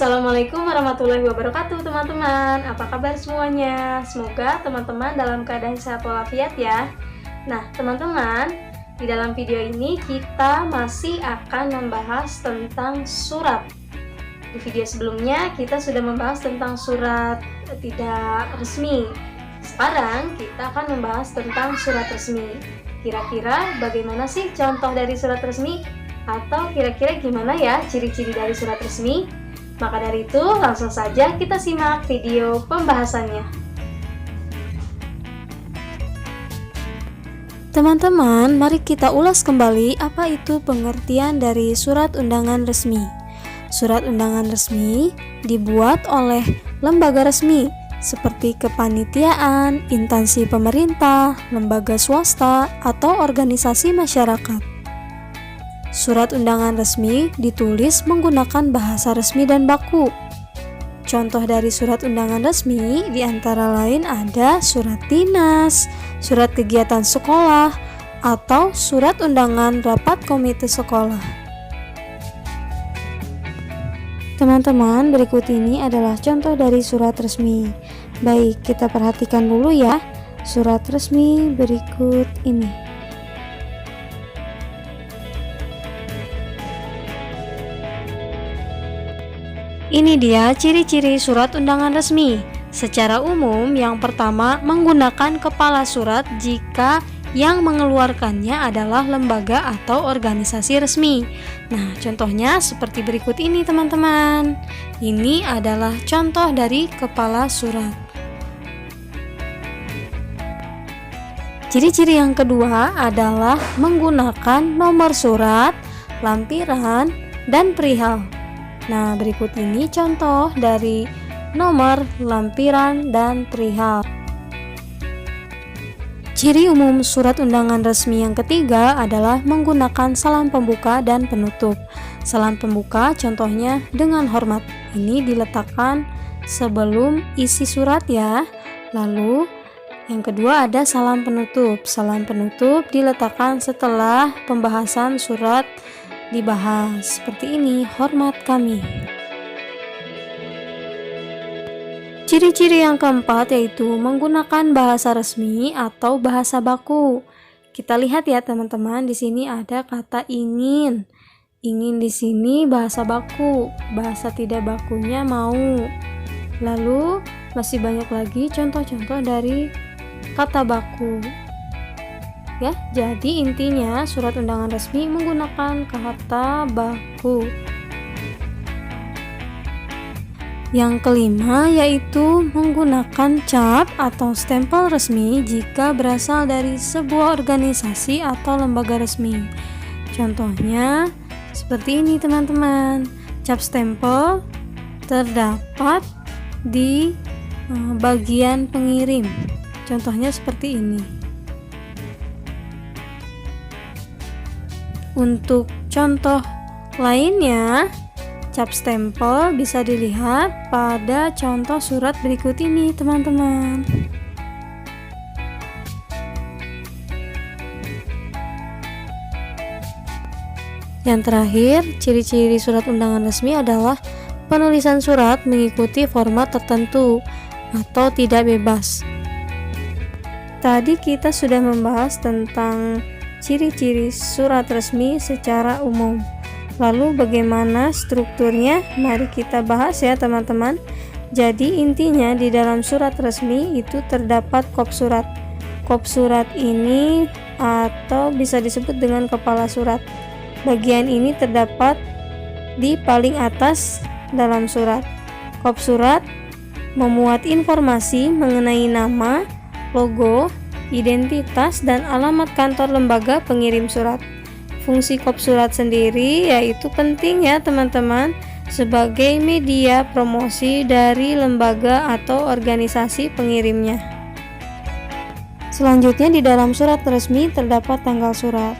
Assalamualaikum warahmatullahi wabarakatuh teman-teman. Apa kabar semuanya? Semoga teman-teman dalam keadaan sehat walafiat ya. Nah teman-teman, di dalam video ini kita masih akan membahas tentang surat. Di video sebelumnya kita sudah membahas tentang surat tidak resmi. Sekarang kita akan membahas tentang surat resmi. Kira-kira bagaimana sih contoh dari surat resmi? Atau kira-kira gimana ya ciri-ciri dari surat resmi? Maka dari itu, langsung saja kita simak video pembahasannya. Teman-teman, mari kita ulas kembali apa itu pengertian dari surat undangan resmi. Surat undangan resmi dibuat oleh lembaga resmi seperti kepanitiaan, instansi pemerintah, lembaga swasta, atau organisasi masyarakat. Surat undangan resmi ditulis menggunakan bahasa resmi dan baku. Contoh dari surat undangan resmi diantara lain ada surat dinas, surat kegiatan sekolah, atau surat undangan rapat komite sekolah. Teman-teman, berikut ini adalah contoh dari surat resmi. Baik, kita perhatikan dulu ya. Surat resmi berikut ini. Ini dia ciri-ciri surat undangan resmi. Secara umum, yang pertama menggunakan kepala surat jika yang mengeluarkannya adalah lembaga atau organisasi resmi. Nah, contohnya seperti berikut ini teman-teman. Ini adalah contoh dari kepala surat. Ciri-ciri yang kedua adalah menggunakan nomor surat, lampiran, dan perihal. Nah, berikut ini contoh dari nomor, lampiran, dan perihal. Ciri umum surat undangan resmi yang ketiga adalah menggunakan salam pembuka dan penutup. Salam pembuka contohnya dengan hormat. Ini diletakkan sebelum isi surat ya. Lalu yang kedua ada salam penutup. Salam penutup diletakkan setelah pembahasan surat dibahas. Seperti ini, hormat kami. Ciri-ciri yang keempat yaitu menggunakan bahasa resmi atau bahasa baku. Kita lihat ya teman-teman, di sini ada kata ingin. Ingin di sini bahasa baku, bahasa tidak bakunya mau. Lalu masih banyak lagi contoh-contoh dari kata baku. Ya, jadi intinya surat undangan resmi menggunakan kata baku. Yang kelima yaitu menggunakan cap atau stempel resmi jika berasal dari sebuah organisasi atau lembaga resmi. Contohnya seperti ini teman-teman. Cap stempel terdapat di bagian pengirim. Contohnya seperti ini. Untuk contoh lainnya, cap stempel bisa dilihat pada contoh surat berikut ini, teman-teman. Yang terakhir, ciri-ciri surat undangan resmi adalah penulisan surat mengikuti format tertentu atau tidak bebas. Tadi kita sudah membahas tentang ciri-ciri surat resmi secara umum. Lalu bagaimana strukturnya? Mari kita bahas ya teman-teman. Jadi intinya di dalam surat resmi itu terdapat kop surat. Kop surat ini atau bisa disebut dengan kepala surat. Bagian ini terdapat di paling atas dalam surat. Kop surat memuat informasi mengenai nama, logo, identitas, dan alamat kantor lembaga pengirim surat. Fungsi kop surat sendiri yaitu penting ya teman-teman sebagai media promosi dari lembaga atau organisasi pengirimnya. Selanjutnya di dalam surat resmi terdapat tanggal surat.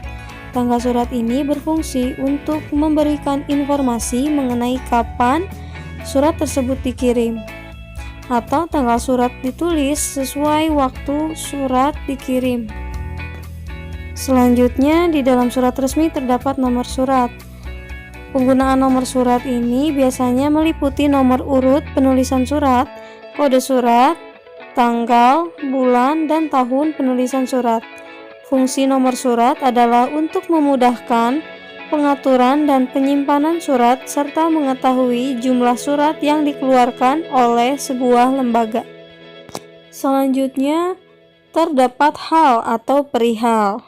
Tanggal surat ini berfungsi untuk memberikan informasi mengenai kapan surat tersebut dikirim, atau tanggal surat ditulis sesuai waktu surat dikirim. Selanjutnya di dalam surat resmi terdapat nomor surat. Penggunaan nomor surat ini biasanya meliputi nomor urut penulisan surat, kode surat, tanggal, bulan, dan tahun penulisan surat. Fungsi nomor surat adalah untuk memudahkan pengaturan dan penyimpanan surat serta mengetahui jumlah surat yang dikeluarkan oleh sebuah lembaga. Selanjutnya, terdapat hal atau perihal.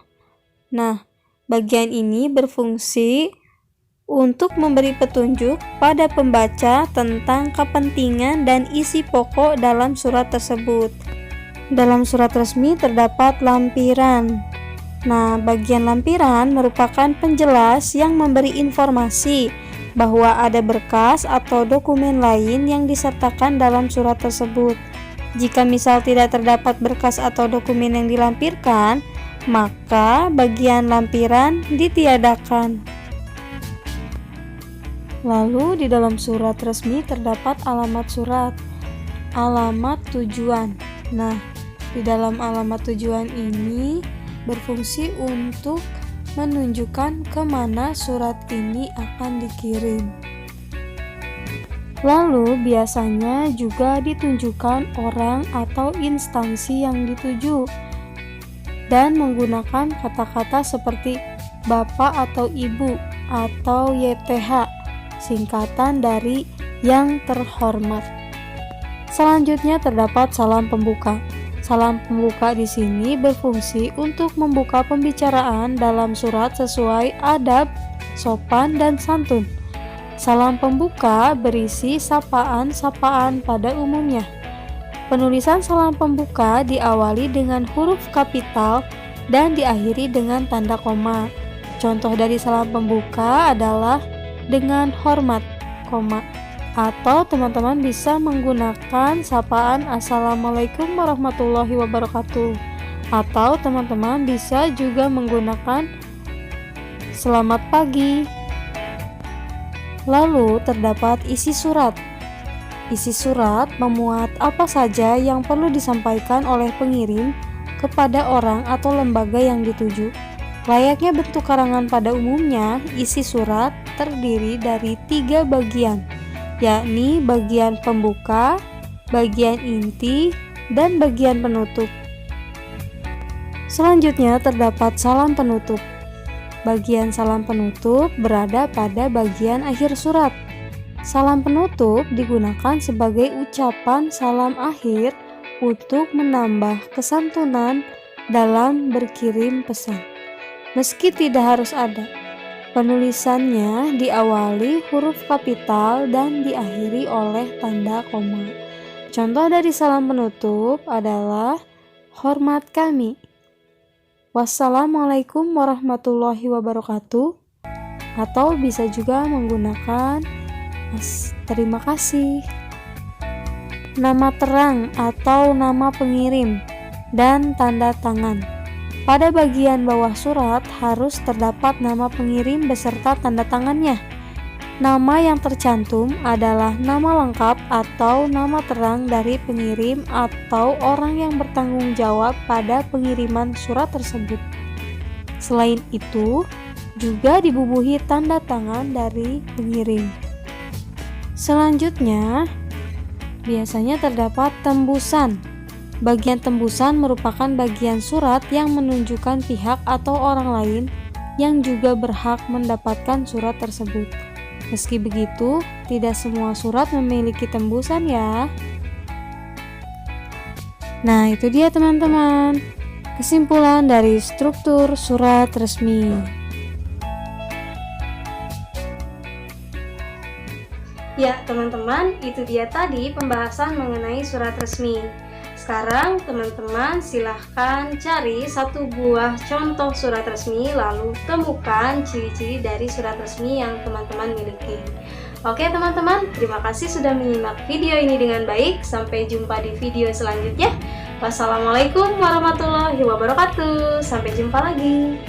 Nah, bagian ini berfungsi untuk memberi petunjuk pada pembaca tentang kepentingan dan isi pokok dalam surat tersebut. Dalam surat resmi terdapat lampiran. Nah, bagian lampiran merupakan penjelas yang memberi informasi bahwa ada berkas atau dokumen lain yang disertakan dalam surat tersebut. Jika misal tidak terdapat berkas atau dokumen yang dilampirkan, maka bagian lampiran ditiadakan. Lalu di dalam surat resmi terdapat alamat surat, alamat tujuan. Nah, di dalam alamat tujuan ini berfungsi untuk menunjukkan kemana surat ini akan dikirim. Lalu biasanya juga ditunjukkan orang atau instansi yang dituju dan menggunakan kata-kata seperti Bapak atau Ibu atau YTH, singkatan dari yang terhormat. Selanjutnya terdapat salam pembuka. Salam pembuka di sini berfungsi untuk membuka pembicaraan dalam surat sesuai adab, sopan, dan santun. Salam pembuka berisi sapaan-sapaan pada umumnya. Penulisan salam pembuka diawali dengan huruf kapital dan diakhiri dengan tanda koma. Contoh dari salam pembuka adalah dengan hormat, koma, atau teman-teman bisa menggunakan sapaan Assalamualaikum warahmatullahi wabarakatuh, atau teman-teman bisa juga menggunakan selamat pagi. Lalu terdapat isi surat. Isi surat memuat apa saja yang perlu disampaikan oleh pengirim kepada orang atau lembaga yang dituju. Layaknya bentuk karangan pada umumnya, isi surat terdiri dari 3 bagian, yakni bagian pembuka, bagian inti, dan bagian penutup. Selanjutnya terdapat salam penutup. Bagian salam penutup berada pada bagian akhir surat. Salam penutup digunakan sebagai ucapan salam akhir untuk menambah kesantunan dalam berkirim pesan. Meski tidak harus ada, penulisannya diawali huruf kapital dan diakhiri oleh tanda koma. Contoh dari salam penutup adalah hormat kami. Wassalamualaikum warahmatullahi wabarakatuh. Atau bisa juga menggunakan terima kasih. Nama terang atau nama pengirim dan tanda tangan. Pada bagian bawah surat harus terdapat nama pengirim beserta tanda tangannya. Nama yang tercantum adalah nama lengkap atau nama terang dari pengirim atau orang yang bertanggung jawab pada pengiriman surat tersebut. Selain itu, juga dibubuhi tanda tangan dari pengirim. Selanjutnya, biasanya terdapat tembusan. Bagian tembusan merupakan bagian surat yang menunjukkan pihak atau orang lain yang juga berhak mendapatkan surat tersebut. Meski begitu, tidak semua surat memiliki tembusan ya. Nah, itu dia teman-teman, kesimpulan dari struktur surat resmi. Ya, teman-teman, itu dia tadi pembahasan mengenai surat resmi. Sekarang teman-teman silahkan cari satu buah contoh surat resmi, lalu temukan ciri-ciri dari surat resmi yang teman-teman miliki. Oke teman-teman, terima kasih sudah menyimak video ini dengan baik. Sampai jumpa di video selanjutnya. Wassalamualaikum warahmatullahi wabarakatuh. Sampai jumpa lagi.